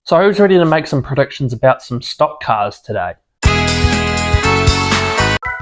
So who's ready to make some predictions about some stock cars today?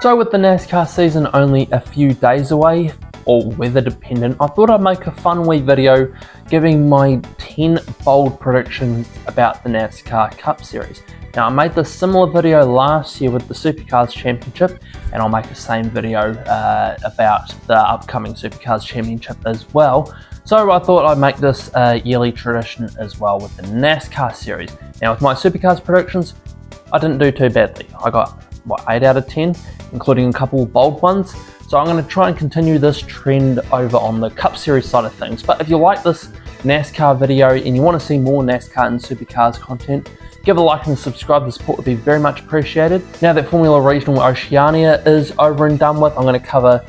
So with the NASCAR season only a few days away, or weather dependent, I thought I'd make a fun wee video giving my 10 bold predictions about the NASCAR Cup Series. Now I made this similar video last year with the Supercars Championship, and I'll make the same video about the upcoming Supercars Championship as well. So I thought I'd make this a yearly tradition as well with the NASCAR Series. Now with my Supercars predictions, I didn't do too badly. I got, 8 out of 10, including a couple of bold ones. So I'm going to try and continue this trend over on the Cup Series side of things. But if you like this NASCAR video and you want to see more NASCAR and Supercars content, give a like and subscribe. The support would be very much appreciated. Now that Formula Regional Oceania is over and done with, I'm going to cover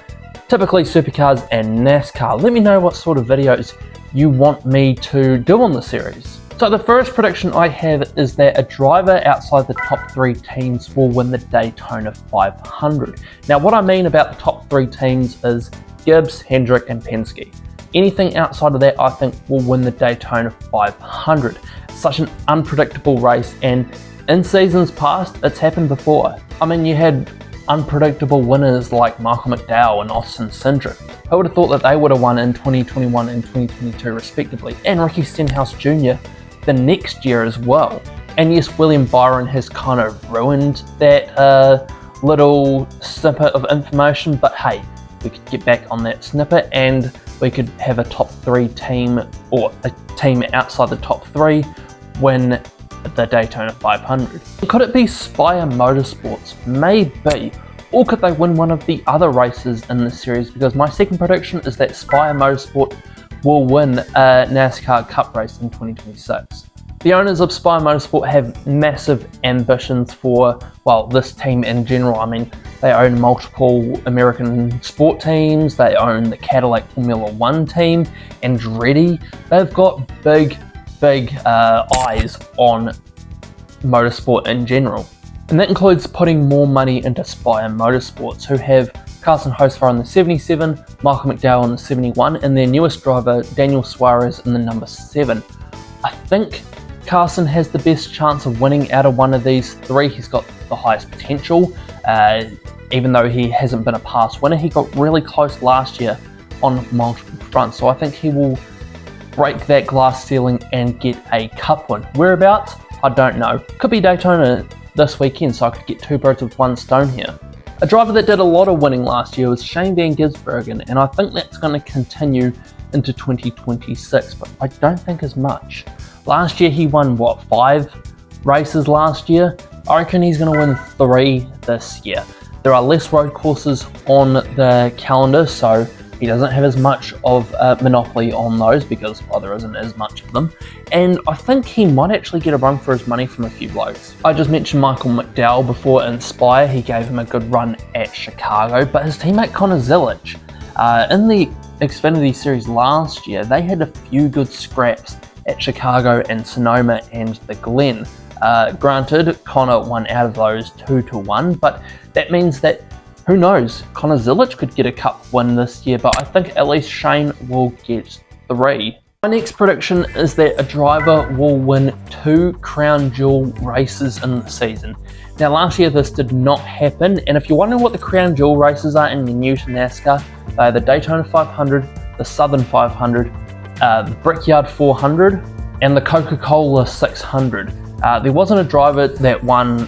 typically Supercars and NASCAR. Let me know what sort of videos you want me to do on the series. So the first prediction I have is that a driver outside the top 3 teams will win the Daytona 500. Now what I mean about the top 3 teams is Gibbs, Hendrick and Penske. Anything outside of that I think will win the Daytona 500. It's such an unpredictable race, and in seasons past it's happened before. I mean, you had unpredictable winners like Michael McDowell and Austin Cindric. Who would have thought that they would have won in 2021 and 2022 respectively, and Ricky Stenhouse Jr. the next year as well. And yes, William Byron has kind of ruined that little snippet of information, but hey, we could get back on that snippet and we could have a top 3 team, or a team outside the top 3, win the Daytona 500. Could it be Spire Motorsports? Maybe. Or could they win one of the other races in the series? Because my second prediction is that Spire Motorsport will win a NASCAR Cup race in 2026. The owners of Spire Motorsport have massive ambitions for, well, this team in general. I mean, they own multiple American sport teams, they own the Cadillac Formula 1 team, Andretti. They've got big eyes on motorsport in general. And that includes putting more money into Spire Motorsports, who have Carson Hocevar in the 77, Michael McDowell in the 71, and their newest driver, Daniel Suarez, in the number 7. I think Carson has the best chance of winning out of one of these 3. He's got the highest potential. Even though he hasn't been a past winner, he got really close last year on multiple fronts. So I think he will break that glass ceiling and get a cup win. Whereabouts? I don't know. Could be Daytona this weekend, so I could get 2 birds with 1 stone here. A driver that did a lot of winning last year was Shane Van Gisbergen, and I think that's going to continue into 2026, but I don't think as much. Last year he won, 5 races last year? I reckon he's going to win 3 this year. There are less road courses on the calendar, so he doesn't have as much of a monopoly on those because, well, there isn't as much of them. And I think he might actually get a run for his money from a few blokes. I just mentioned Michael McDowell before in Spire. He gave him a good run at Chicago, but his teammate Connor Zilic, in the Xfinity Series last year, they had a few good scraps at Chicago and Sonoma and the Glen. Granted, Connor won out of those 2-1, but that means that, who knows, Connor Zilic could get a cup win this year, but I think at least Shane will get 3. My next prediction is that a driver will win 2 Crown Jewel races in the season. Now last year this did not happen, and if you're wondering what the Crown Jewel races are and you're new to NASCAR, they are the Daytona 500, the Southern 500, the Brickyard 400, and the Coca-Cola 600. There wasn't a driver that won,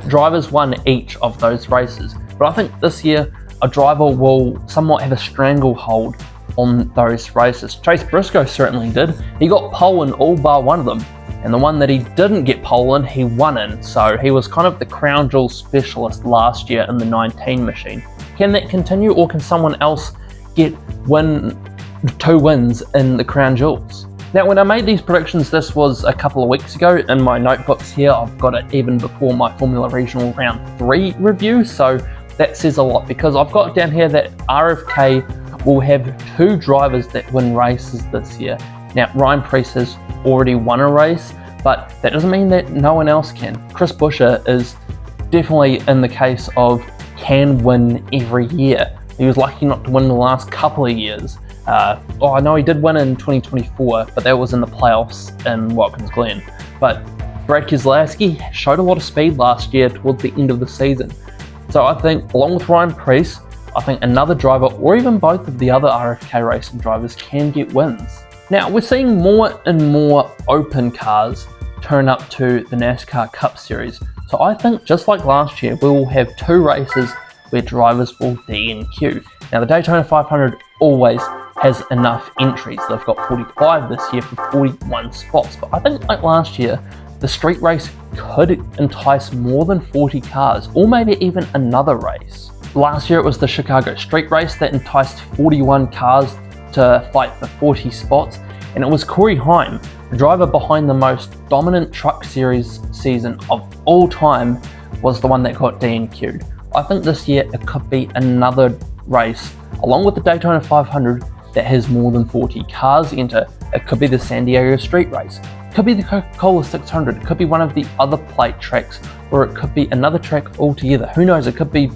drivers won each of those races. But I think this year a driver will somewhat have a stranglehold on those races. Chase Briscoe certainly did. He got pole in all bar one of them, and the one that he didn't get pole in, he won in. So he was kind of the Crown Jewel specialist last year in the 19 machine. Can that continue, or can someone else get 2 wins in the Crown Jewels? Now when I made these predictions, this was a couple of weeks ago. In my notebooks here, I've got it even before my Formula Regional Round 3 review, so that says a lot, because I've got down here that RFK will have 2 drivers that win races this year. Now Ryan Preece has already won a race, but that doesn't mean that no one else can. Chris Buescher is definitely in the case of can win every year. He was lucky not to win the last couple of years. I know he did win in 2024, but that was in the playoffs in Watkins Glen. But Brad Keselowski showed a lot of speed last year towards the end of the season. So I think, along with Ryan Preece, I think another driver, or even both of the other RFK racing drivers, can get wins. Now, we're seeing more and more open cars turn up to the NASCAR Cup Series. So I think, just like last year, we will have 2 races where drivers will DNQ. Now, the Daytona 500 always has enough entries. They've got 45 this year for 41 spots. But I think, like last year, the street race could entice more than 40 cars, or maybe even another race. Last year it was the Chicago street race that enticed 41 cars to fight for 40 spots, and it was Corey Heim, the driver behind the most dominant truck series season of all time, was the one that got DNQ'd. I think this year it could be another race, along with the Daytona 500, that has more than 40 cars enter. It could be the San Diego street race, it could be the Coca-Cola 600, it could be one of the other plate tracks, or it could be another track altogether. Who knows, it could be,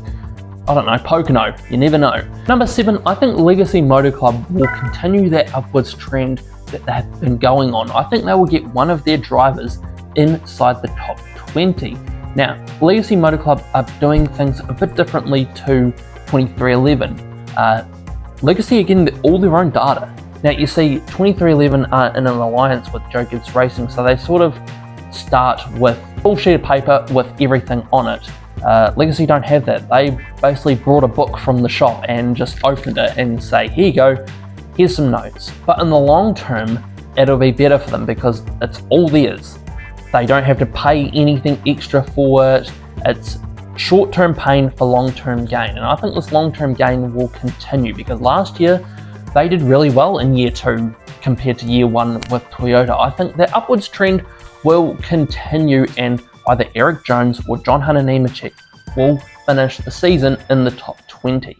I don't know, Pocono, you never know. Number 7, I think Legacy Motor Club will continue that upwards trend that they have been going on. I think they will get one of their drivers inside the top 20. Now, Legacy Motor Club are doing things a bit differently to 2311. Legacy are getting all their own data. Now, you see, 2311 are in an alliance with Joe Gibbs Racing, so they sort of start with a full sheet of paper with everything on it. Legacy don't have that. They basically brought a book from the shop and just opened it and say, here you go, here's some notes. But in the long term, it'll be better for them because it's all theirs. They don't have to pay anything extra for it. It's short-term pain for long-term gain. And I think this long-term gain will continue because last year they did really well in year 2 compared to year 1 with Toyota. I think that upwards trend will continue and either Eric Jones or John Hunter Nemechek will finish the season in the top 20.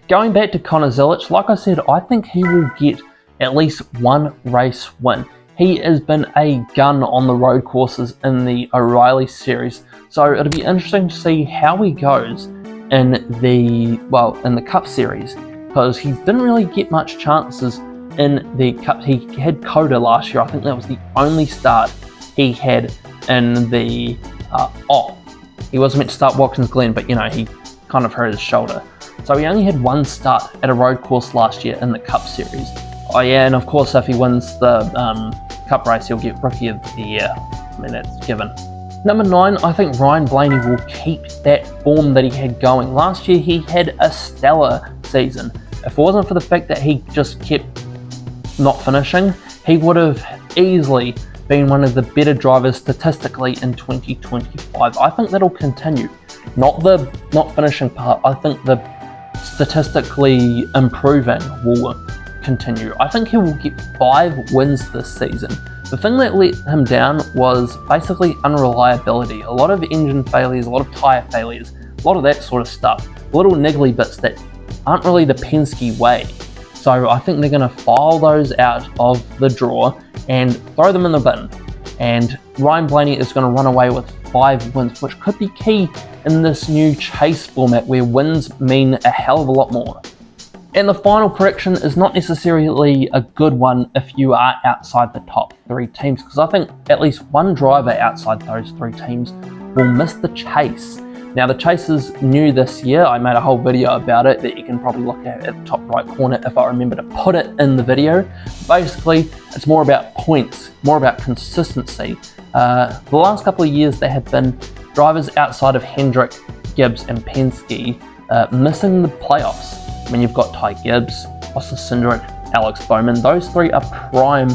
Going back to Connor Zilic, like I said, I think he will get at least one race win. He has been a gun on the road courses in the O'Reilly series, so it'll be interesting to see how he goes in the Cup series, because he didn't really get much chances in the Cup. He had Coda last year. I think that was the only start he had in the he wasn't meant to start Watkins Glen, but he kind of hurt his shoulder, so he only had one start at a road course last year in the Cup series. Oh yeah, and of course if he wins the Cup race, he'll get Rookie of the Year. I mean, that's given. Number 9, I think Ryan Blaney will keep that form that he had going. Last year he had a stellar season. If it wasn't for the fact that he just kept not finishing, he would have easily been one of the better drivers statistically in 2025. I think that'll continue. Not the not finishing part, I think the statistically improving will continue. I think he will get 5 wins this season. The thing that let him down was basically unreliability. A lot of engine failures, a lot of tyre failures, a lot of that sort of stuff. Little niggly bits that aren't really the Penske way. So I think they're going to file those out of the drawer and throw them in the bin. And Ryan Blaney is going to run away with 5 wins, which could be key in this new chase format where wins mean a hell of a lot more. And the final prediction is not necessarily a good one if you are outside the top 3 teams, because I think at least one driver outside those 3 teams will miss the chase. Now, the chase is new this year. I made a whole video about it that you can probably look at the top right corner if I remember to put it in the video. Basically, it's more about points, more about consistency. The last couple of years, there have been drivers outside of Hendrick, Gibbs, and Penske missing the playoffs. I mean, you've got Ty Gibbs, Austin Cindric, Alex Bowman. Those 3 are prime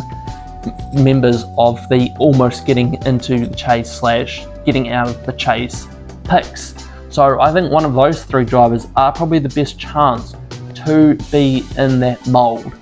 members of the almost getting into the chase / getting out of the chase picks. So I think one of those 3 drivers are probably the best chance to be in that mold.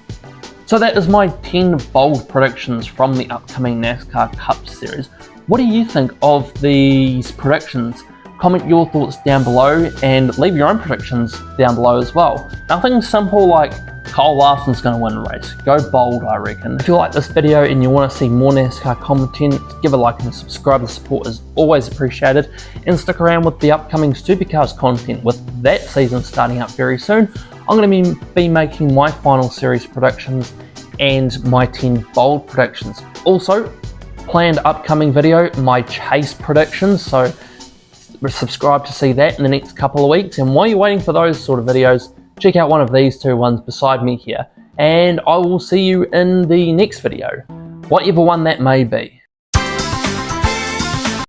So that is my 10 bold predictions from the upcoming NASCAR Cup Series. What do you think of these predictions? Comment your thoughts down below and leave your own predictions down below as well. Nothing simple like Kyle Larson's going to win the race. Go bold, I reckon. If you like this video and you want to see more NASCAR content, give a like and subscribe. The support is always appreciated. And stick around with the upcoming Supercars content. With that season starting up very soon, I'm going to be making my final series predictions and my 10 bold predictions. Also, planned upcoming video, my chase predictions. So subscribe to see that in the next couple of weeks. And while you're waiting for those sort of videos, check out one of these two ones beside me here, and I will see you in the next video, whatever one that may be.